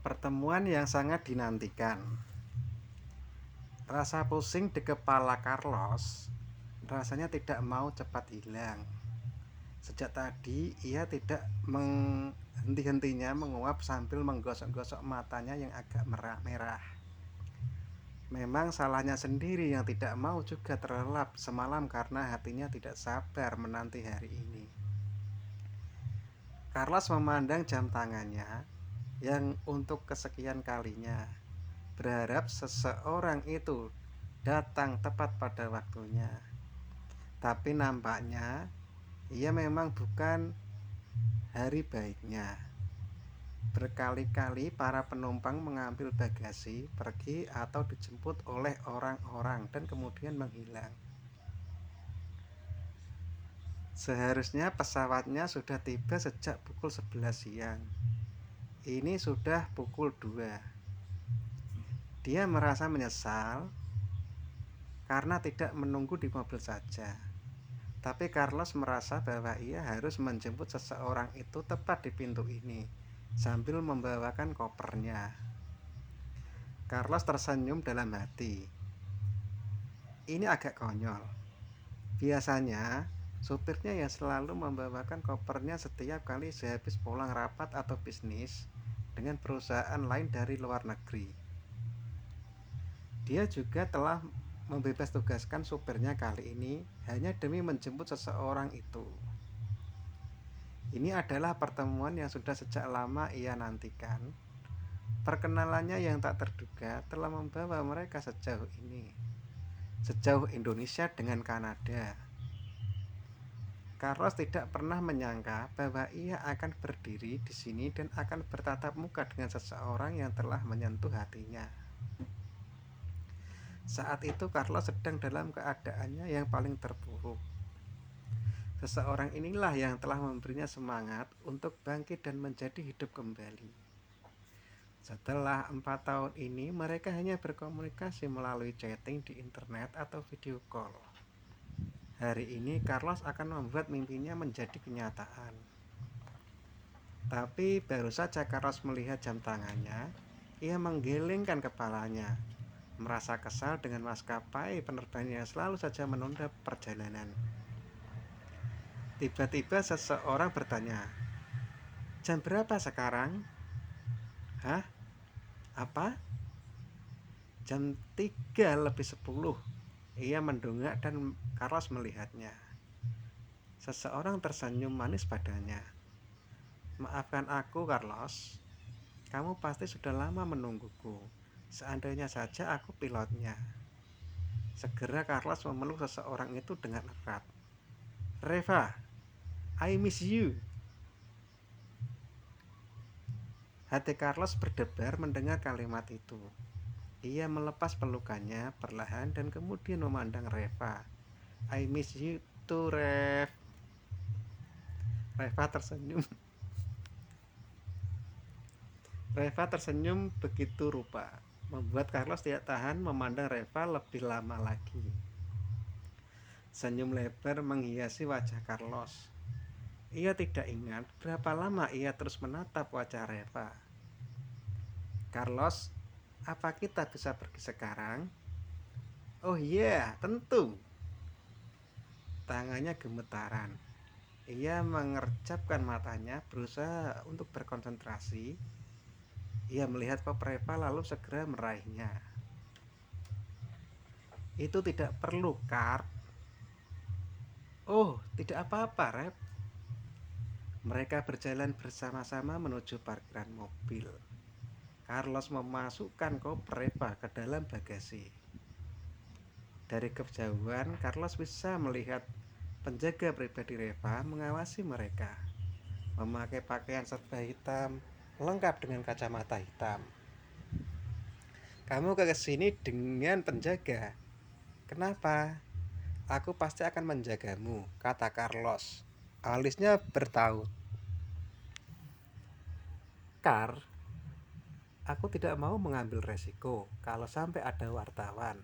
Pertemuan yang sangat dinantikan. Rasa pusing di kepala Carlos rasanya tidak mau cepat hilang. Sejak tadi ia tidak menghenti-hentinya menguap sambil menggosok-gosok matanya yang agak merah. Memang salahnya sendiri yang tidak mau juga terlelap semalam karena hatinya tidak sabar menanti hari ini. Carlos memandang jam tangannya yang untuk kesekian kalinya, berharap seseorang itu datang tepat pada waktunya. Tapi nampaknya ia memang bukan hari baiknya. Berkali-kali para penumpang mengambil bagasi, pergi atau dijemput oleh orang-orang dan kemudian menghilang. Seharusnya pesawatnya sudah tiba sejak pukul 11 siang. Ini sudah pukul 2. Dia merasa menyesal karena tidak menunggu di mobil saja. Tapi Carlos merasa bahwa ia harus menjemput seseorang itu tepat di pintu ini sambil membawakan kopernya. Carlos tersenyum dalam hati. Ini agak konyol. Biasanya supirnya yang selalu membawakan kopernya setiap kali sehabis pulang rapat atau bisnis dengan perusahaan lain dari luar negeri. Dia juga telah membebas tugaskan supirnya kali ini hanya demi menjemput seseorang itu. Ini adalah pertemuan yang sudah sejak lama ia nantikan. Perkenalannya yang tak terduga telah membawa mereka sejauh ini, sejauh Indonesia dengan Kanada. Carlos tidak pernah menyangka bahwa ia akan berdiri di sini dan akan bertatap muka dengan seseorang yang telah menyentuh hatinya. Saat itu Carlos sedang dalam keadaannya yang paling terpuruk. Seseorang inilah yang telah memberinya semangat untuk bangkit dan menjadi hidup kembali. Setelah 4 tahun ini mereka hanya berkomunikasi melalui chatting di internet atau video call. Hari ini Carlos akan membuat mimpinya menjadi kenyataan. Tapi baru saja Carlos melihat jam tangannya, ia menggelengkan kepalanya, merasa kesal dengan maskapai penerbangan yang selalu saja menunda perjalanan. Tiba-tiba seseorang bertanya, "Jam berapa sekarang?" "Hah? Apa?" "Jam 3:10. Ia mendongak dan Carlos melihatnya. Seseorang tersenyum manis padanya. "Maafkan aku, Carlos. Kamu pasti sudah lama menungguku. Seandainya saja aku pilotnya." Segera Carlos memeluk seseorang itu dengan erat. "Reva, I miss you." Hati Carlos berdebar mendengar kalimat itu. Ia melepas pelukannya perlahan dan kemudian memandang Reva. "I miss you too, Rev." Reva tersenyum. Reva tersenyum begitu rupa, membuat Carlos tidak tahan memandang Reva lebih lama lagi. Senyum lebar menghiasi wajah Carlos. Ia tidak ingat berapa lama ia terus menatap wajah Reva. "Carlos, apa kita bisa pergi sekarang?" "Oh iya, tentu." Tangannya gemetaran. Ia mengerjapkan matanya, berusaha untuk berkonsentrasi. Ia melihat koper Reva lalu segera meraihnya. "Itu tidak perlu, Car." "Oh, tidak apa-apa, Rev." Mereka berjalan bersama-sama menuju parkiran mobil. Carlos memasukkan koper Reva ke dalam bagasi. Dari kejauhan, Carlos bisa melihat penjaga pribadi Reva mengawasi mereka, memakai pakaian serba hitam, lengkap dengan kacamata hitam. "Kamu ke sini dengan penjaga? Kenapa?" "Aku pasti akan menjagamu," kata Carlos. Alisnya bertaut. "Car, aku tidak mau mengambil resiko kalau sampai ada wartawan."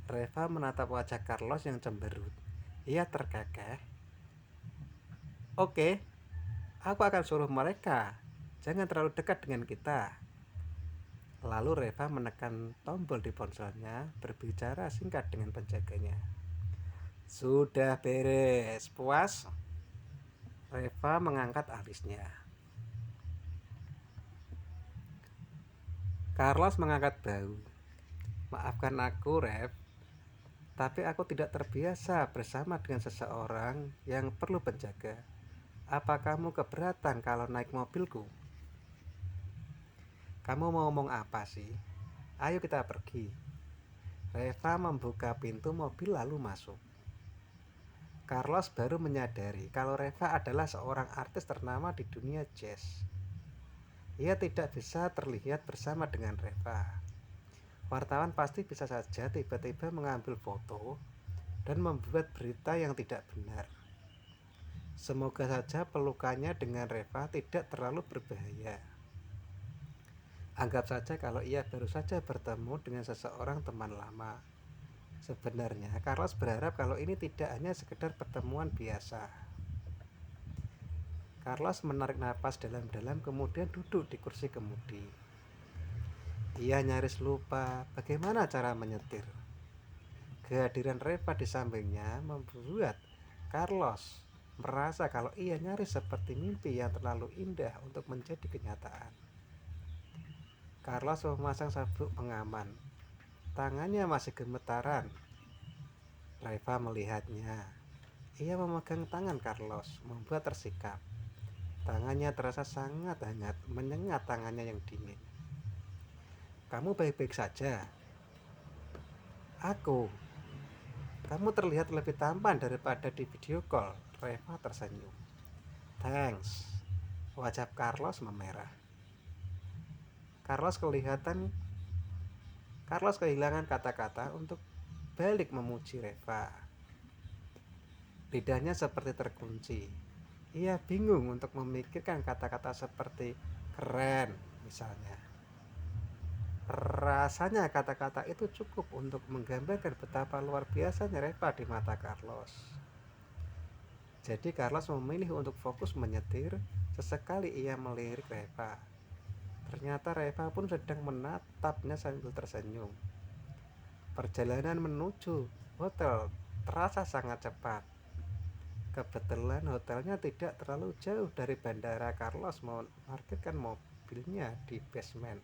Reva menatap wajah Carlos yang cemberut. Ia terkekeh. "Oke, aku akan suruh mereka. Jangan terlalu dekat dengan kita." Lalu Reva menekan tombol di ponselnya, berbicara singkat dengan penjaganya. Sudah beres, puas? Reva mengangkat alisnya. Carlos mengangkat bahu. Maafkan aku, Rev, tapi aku tidak terbiasa bersama dengan seseorang yang perlu penjaga. Apa kamu keberatan kalau naik mobilku? Kamu mau ngomong apa sih? Ayo kita pergi. Reva membuka pintu mobil lalu masuk. Carlos baru menyadari kalau Reva adalah seorang artis ternama di dunia jazz. Ia tidak bisa terlihat bersama dengan Reva. Wartawan pasti bisa saja tiba-tiba mengambil foto dan membuat berita yang tidak benar. Semoga saja pelukannya dengan Reva tidak terlalu berbahaya. Anggap saja kalau ia baru saja bertemu dengan seseorang teman lama. Sebenarnya Carlos berharap kalau ini tidak hanya sekedar pertemuan biasa. Carlos menarik napas dalam-dalam kemudian duduk di kursi kemudi. Ia nyaris lupa bagaimana cara menyetir. Kehadiran Reva di sampingnya membuat Carlos merasa kalau ia nyaris seperti mimpi yang terlalu indah untuk menjadi kenyataan. Carlos memasang sabuk pengaman. Tangannya masih gemetaran. Reva melihatnya. Ia memegang tangan Carlos, membuat tersikap. Tangannya terasa sangat hangat, menyengat tangannya yang dingin. Kamu baik-baik saja? Aku. Kamu terlihat lebih tampan daripada di video call. Reva tersenyum. Thanks. Wajah Carlos memerah. Carlos kehilangan kata-kata untuk balik memuji Reva. Lidahnya seperti terkunci. Ia bingung untuk memikirkan kata-kata seperti keren misalnya. Rasanya kata-kata itu cukup untuk menggambarkan betapa luar biasanya Reva di mata Carlos. Jadi Carlos memilih untuk fokus menyetir. Sesekali ia melirik Reva. Ternyata Reva pun sedang menatapnya sambil tersenyum. Perjalanan menuju hotel terasa sangat cepat. Kebetulan hotelnya tidak terlalu jauh dari bandara. Carlos memarkirkan mobilnya di basement.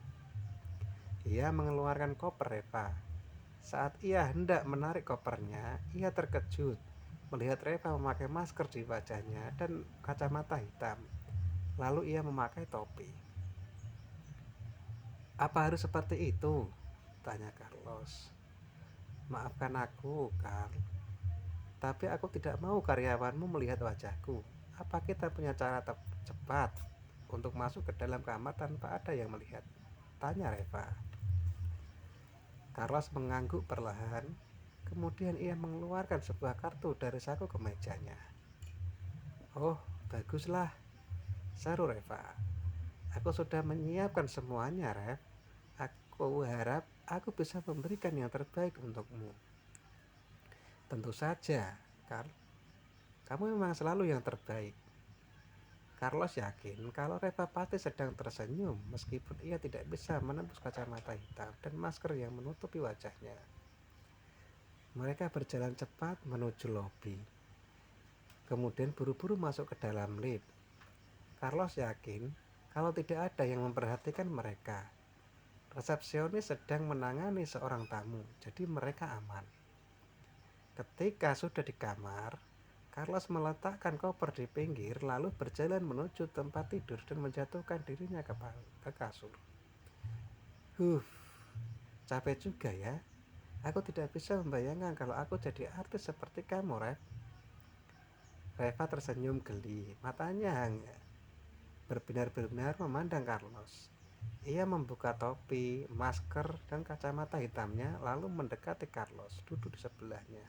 Ia mengeluarkan koper Reva. Saat ia hendak menarik kopernya, ia terkejut melihat Reva memakai masker di wajahnya dan kacamata hitam. Lalu ia memakai topi. Apa harus seperti itu? Tanya Carlos. Maafkan aku, Carl. Tapi aku tidak mau karyawanmu melihat wajahku. Apa kita punya cara cepat untuk masuk ke dalam kamar tanpa ada yang melihat? Tanya Reva. Carlos mengangguk perlahan. Kemudian ia mengeluarkan sebuah kartu dari saku kemejanya. Oh, baguslah, seru Reva. Aku sudah menyiapkan semuanya, Rev. Aku harap aku bisa memberikan yang terbaik untukmu. Tentu saja, Carl. Kamu memang selalu yang terbaik. Carlos yakin kalau Reva pasti sedang tersenyum meskipun ia tidak bisa menembus kacamata hitam dan masker yang menutupi wajahnya. Mereka berjalan cepat menuju lobi. Kemudian buru-buru masuk ke dalam lift. Carlos yakin kalau tidak ada yang memperhatikan mereka. Resepsionis sedang menangani seorang tamu, jadi mereka aman. Ketika sudah di kamar, Carlos meletakkan koper di pinggir lalu berjalan menuju tempat tidur dan menjatuhkan dirinya ke kasur. Capek juga ya. Aku tidak bisa membayangkan kalau aku jadi artis seperti kamu, Rev. Reva tersenyum geli, matanya hangat. Berbinar-binar memandang Carlos. Ia membuka topi, masker, dan kacamata hitamnya lalu mendekati Carlos, duduk di sebelahnya.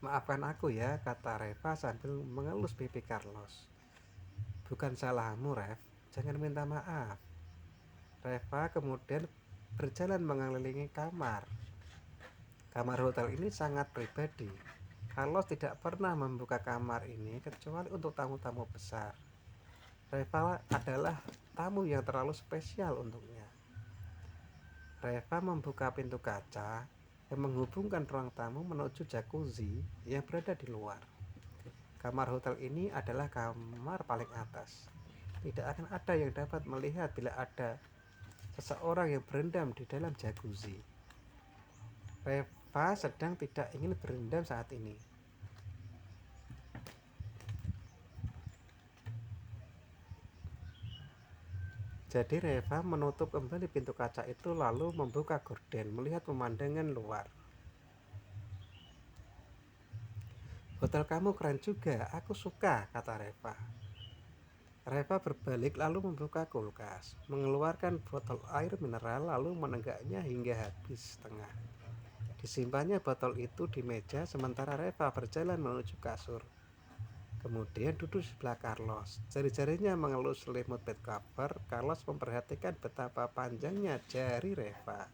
Maafkan aku ya, kata Reva sambil mengelus pipi Carlos. Bukan salahmu, Rev. Jangan minta maaf. Reva kemudian berjalan mengelilingi kamar. Kamar hotel ini sangat pribadi. Carlos tidak pernah membuka kamar ini kecuali untuk tamu-tamu besar. Reva adalah tamu yang terlalu spesial untuknya. Reva membuka pintu kaca yang menghubungkan ruang tamu menuju jacuzzi yang berada di luar. Kamar hotel ini adalah kamar paling atas. Tidak akan ada yang dapat melihat bila ada seseorang yang berendam di dalam jacuzzi. Reva sedang tidak ingin berendam saat ini. Jadi Reva menutup kembali pintu kaca itu lalu membuka gorden melihat pemandangan luar. Hotel kamu keren juga, aku suka, kata Reva. Reva berbalik lalu membuka kulkas, mengeluarkan botol air mineral lalu menenggaknya hingga habis setengah. Disimpannya botol itu di meja sementara Reva berjalan menuju kasur. Kemudian duduk di sebelah Carlos. Jari-jarinya mengelus selimut bed cover. Carlos memperhatikan betapa panjangnya jari Reva.